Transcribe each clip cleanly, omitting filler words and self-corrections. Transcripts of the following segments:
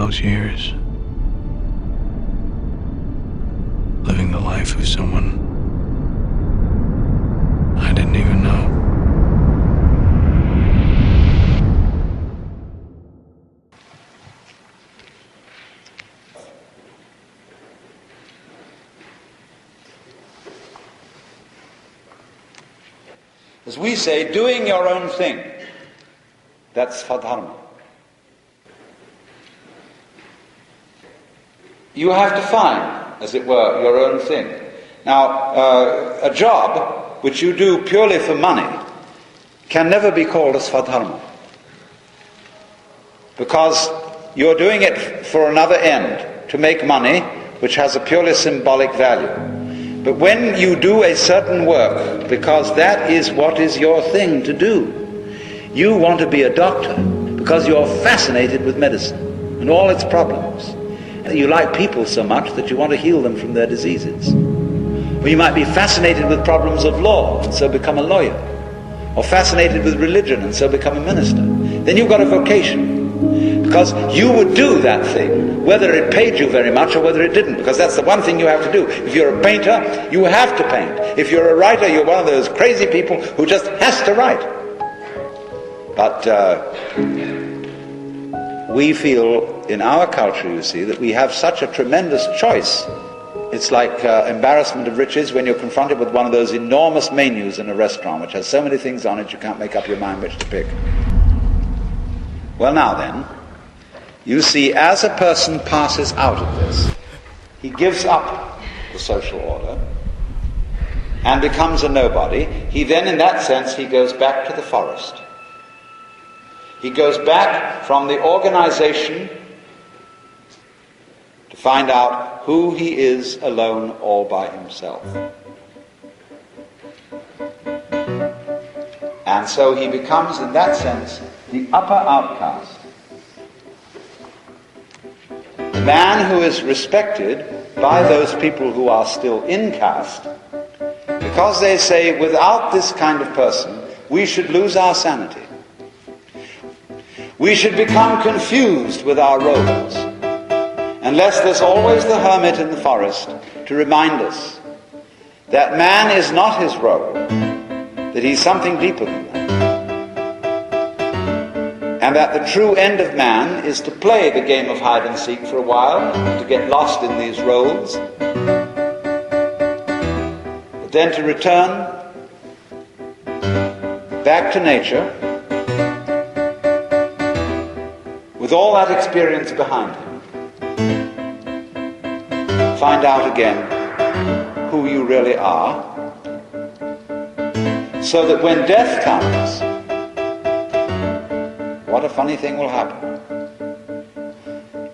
those years, living the life of someone I didn't even know. As we say, doing your own thing, that's Dharma. You have to find, as it were, your own thing. Now, a job which you do purely for money can never be called as Dharma, because you're doing it for another end, to make money, which has a purely symbolic value. But when you do a certain work, because that is what is your thing to do, you want to be a doctor because you're fascinated with medicine and all its problems. You like people so much that you want to heal them from their diseases. Or you might be fascinated with problems of law and so become a lawyer. Or fascinated with religion and so become a minister. Then you've got a vocation. Because you would do that thing, whether it paid you very much or whether it didn't, because that's the one thing you have to do. If you're a painter, you have to paint. If you're a writer, you're one of those crazy people who just has to write. But we feel in our culture, you see, that we have such a tremendous choice. It's like embarrassment of riches when you're confronted with one of those enormous menus in a restaurant which has so many things on it you can't make up your mind which to pick. Well, now then, you see, as a person passes out of this, he gives up the social order and becomes a nobody. He then, in that sense, he goes back to the forest. He goes back from the organization to find out who he is alone all by himself. And so he becomes, in that sense, the upper outcast. The man who is respected by those people who are still in caste, because they say, without this kind of person, we should lose our sanity. We should become confused with our roles, unless there's always the hermit in the forest to remind us that man is not his role, that he's something deeper than that. And that the true end of man is to play the game of hide and seek for a while, to get lost in these roles, but then to return back to nature with all that experience behind him. Find out again who you really are, so that when death comes, what a funny thing will happen.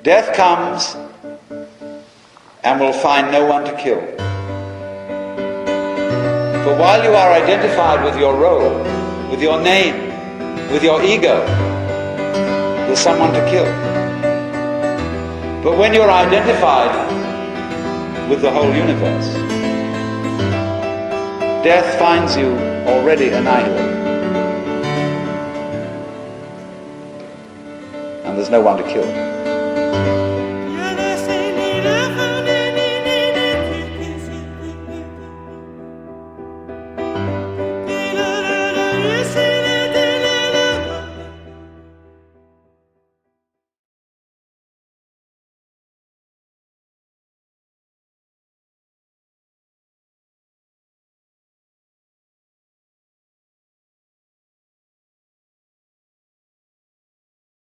Death comes and will find no one to kill. For while you are identified with your role, with your name, with your ego, there's someone to kill. But when you're identified with the whole universe, death finds you already annihilated. And there's no one to kill.